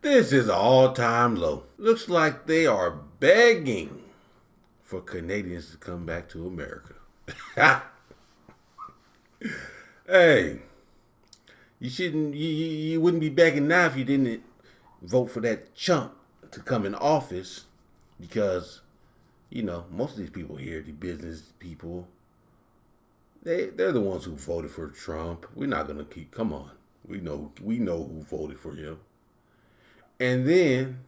This is an all-time low. Looks like they are begging for Canadians to come back to America. Hey, you shouldn't. You wouldn't be begging now if you didn't vote for that chump to come in office, because most of these people here, the business people, they're the ones who voted for Trump. We're not gonna keep. Come on, we know who voted for him. And then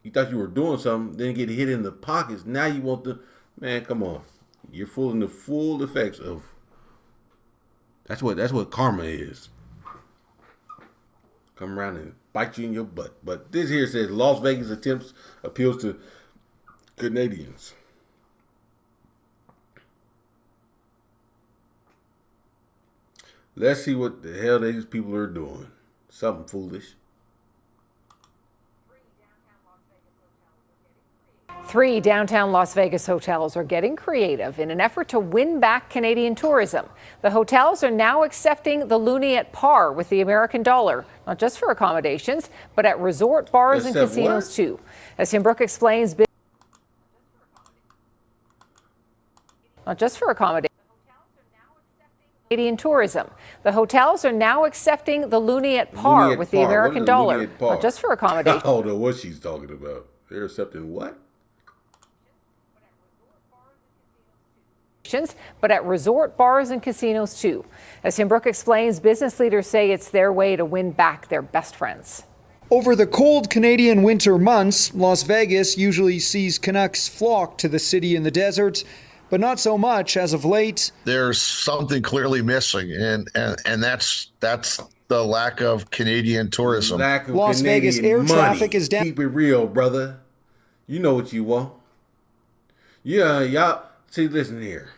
you thought you were doing something, then get hit in the pockets. Now you want the man. Come on, you're fooling the full effects of. That's what karma is. Come around and bite you in your butt. But this here says Las Vegas appeals to Canadians. Let's see what the hell these people are doing. Something foolish. Three downtown Las Vegas hotels are getting creative in an effort to win back Canadian tourism. The hotels are now accepting the loonie at par with the American dollar, not just for accommodations, but at resort bars and casinos too. As Tim Brooke explains, not just for accommodations. Canadian tourism. The hotels are now accepting the loonie at par with the American dollar, not just for accommodations. I don't know what she's talking about. They're accepting what? But at resort bars and casinos too. As Tim Brooke explains, business leaders say it's their way to win back their best friends. Over the cold Canadian winter months, Las Vegas usually sees Canucks flock to the city in the desert, but not so much as of late. There's something clearly missing, and that's the lack of Canadian tourism. Lack of Las Canadian Vegas air money. traffic is down. Keep it real, brother. You know what you want. Yeah, y'all. See, listen here.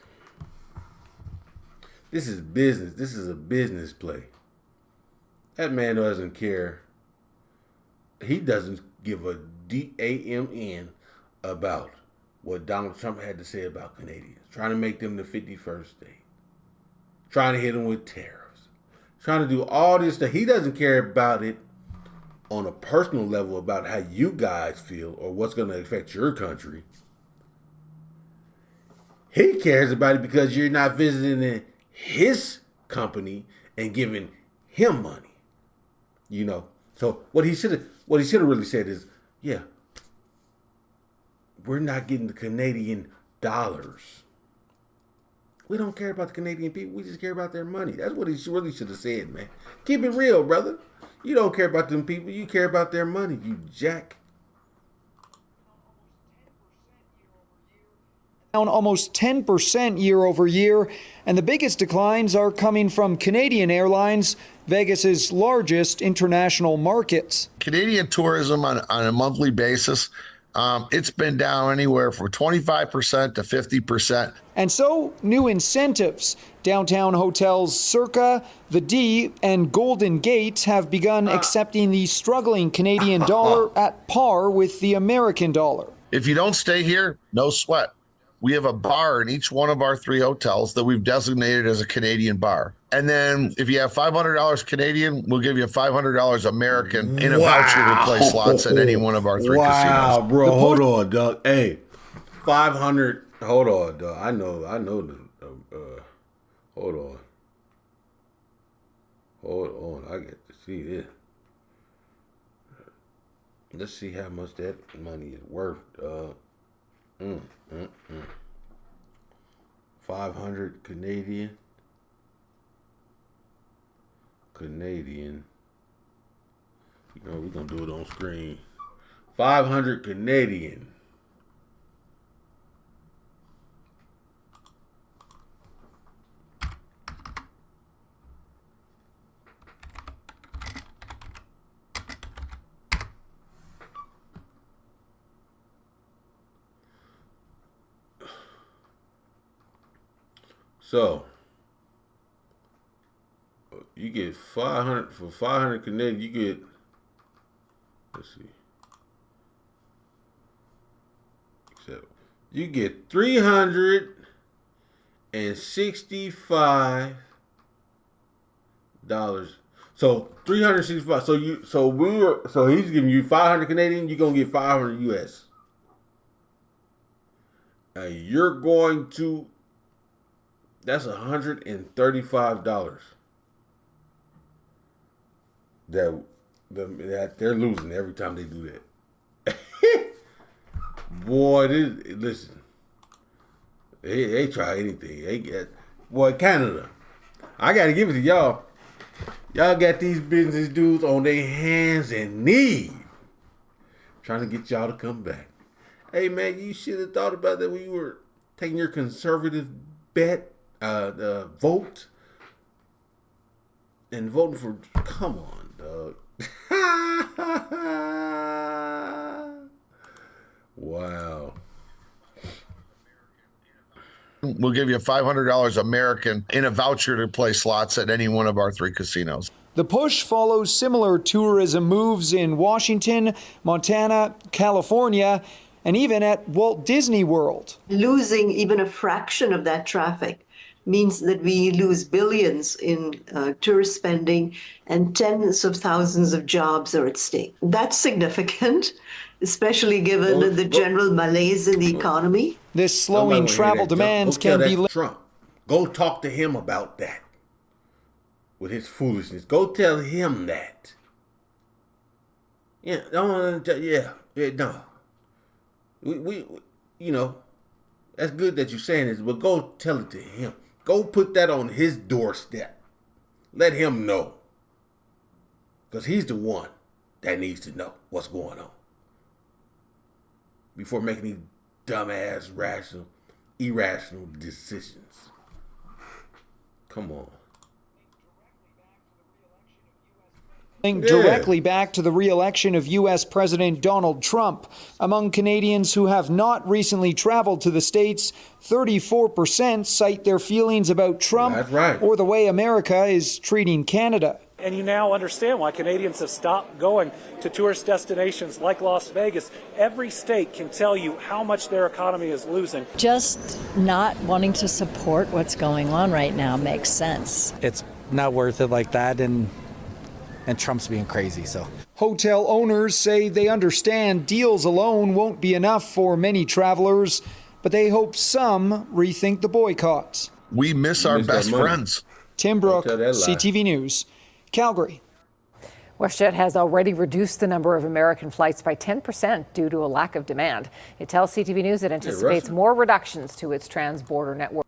This is business. This is a business play. That man doesn't care. He doesn't give a damn about what Donald Trump had to say about Canadians. Trying to make them the 51st state. Trying to hit them with tariffs. Trying to do all this stuff. He doesn't care about it on a personal level, about how you guys feel or what's going to affect your country. He cares about it because you're not visiting his company and giving him money. So what he should have really said is, yeah, we're not getting the Canadian dollars. We don't care about the Canadian people. We just care about their money. That's what he really should have said, man. Keep it real, brother. You don't care about them people. You care about their money, you jack. Down almost 10% year over year, and the biggest declines are coming from Canadian Airlines, Vegas's largest international market. Canadian tourism on a monthly basis, it's been down anywhere from 25% to 50%. And so, new incentives. Downtown hotels Circa, The D, and Golden Gate have begun accepting the struggling Canadian dollar at par with the American dollar. If you don't stay here, no sweat. We have a bar in each one of our three hotels that we've designated as a Canadian bar. And then if you have $500 Canadian, we'll give you $500 American in a voucher to play slots at any one of our three casinos. Wow, bro. Hold on, Doug. Hey, 500. Hold on, Doug. I know. Hold on. I get to see this. Let's see how much that money is worth. 500 Canadian. We're gonna do it on screen. 500 Canadian. So you get 500 for 500 Canadian. You get, let's see, you get $365. So 365. So he's giving you 500 Canadian. You're gonna get 500 US. You're going to. That's $135. That they're losing every time they do that. Boy, listen. They try anything. They get Canada. I gotta give it to y'all. Y'all got these business dudes on their hands and knees trying to get y'all to come back. Hey man, you should have thought about that when you were taking your conservative vote and voting for. Come on, dog. Wow. We'll give you $500 American in a voucher to play slots at any one of our 3 casinos. The push follows similar tourism moves in Washington, Montana, California, and even at Walt Disney World. Losing even a fraction of that traffic means that we lose billions in tourist spending, and tens of thousands of jobs are at stake. That's significant, especially given the general malaise in the economy. This slowing travel demands can be... Trump. Go talk to him about that. With his foolishness. Go tell him that. Yeah, no. We that's good that you're saying this, but go tell it to him. Go put that on his doorstep. Let him know. Because he's the one that needs to know what's going on. Before making these dumbass, irrational decisions. Come on. Directly back to the re-election of U.S. President Donald Trump. Among Canadians who have not recently traveled to the States, 34% cite their feelings about Trump or the way America is treating Canada. And you now understand why Canadians have stopped going to tourist destinations like Las Vegas. Every state can tell you how much their economy is losing. Just not wanting to support what's going on right now makes sense. It's not worth it like that, and Trump's being crazy, so. Hotel owners say they understand deals alone won't be enough for many travelers, but they hope some rethink the boycotts. We miss our best friends. Tim Brooke, CTV News, Calgary. WestJet has already reduced the number of American flights by 10% due to a lack of demand. It tells CTV News it anticipates more reductions to its transborder network.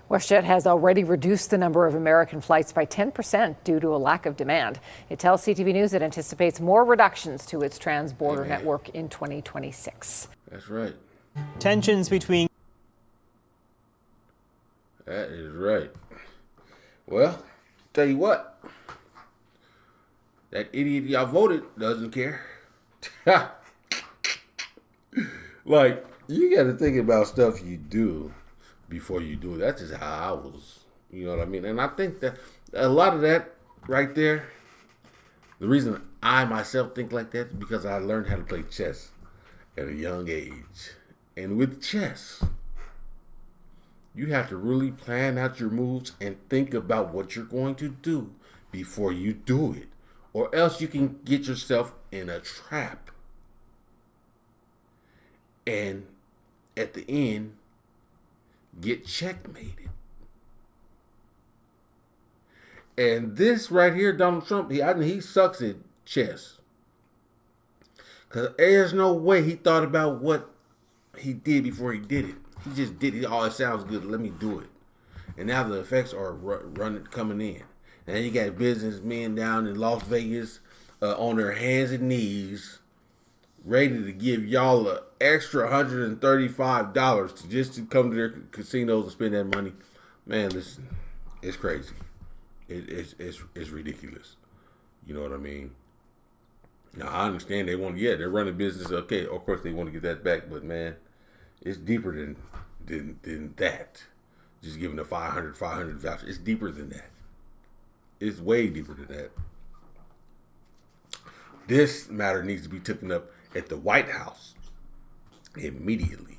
WestJet has already reduced the number of American flights by 10% due to a lack of demand. It tells CTV News it anticipates more reductions to its transborder network in 2026. That's right. Tensions between... That is right. Well, tell you what. That idiot y'all voted doesn't care. Like, you got to think about stuff you do before you do it. That's just how I was. You know what I mean? And I think that a lot of that right there, the reason I myself think like that is because I learned how to play chess at a young age. And with chess, you have to really plan out your moves and think about what you're going to do before you do it. Or else you can get yourself in a trap. And at the end, get checkmated. And this right here, Donald Trump, he sucks at chess. Because there's no way he thought about what he did before he did it. He just did it. Oh, it sounds good. Let me do it. And now the effects are coming in. And you got businessmen down in Las Vegas on their hands and knees, ready to give y'all an extra $135 just to come to their casinos and spend that money. Man, listen, it's crazy. It's ridiculous. You know what I mean? Now, I understand they're running business. Okay, of course they want to get that back, but man, it's deeper than that. Just giving a 500 voucher. It's deeper than that. It's way deeper than that. This matter needs to be taken up at the White House immediately.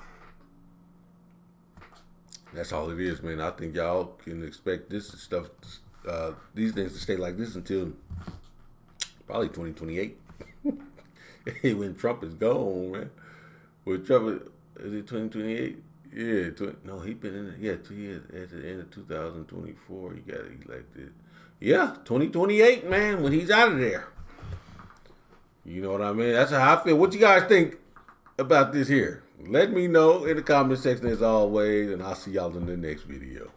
That's all it is, man. I think y'all can expect this stuff, these things to stay like this until probably 2028. When Trump is gone, man. When Trump is it 2028? Yeah, no, he been in. Yeah, 2 years at the end of 2024. He got elected. Yeah, 2028, man. When he's out of there. You know what I mean? That's how I feel. What you guys think about this here? Let me know in the comment section as always, and I'll see y'all in the next video.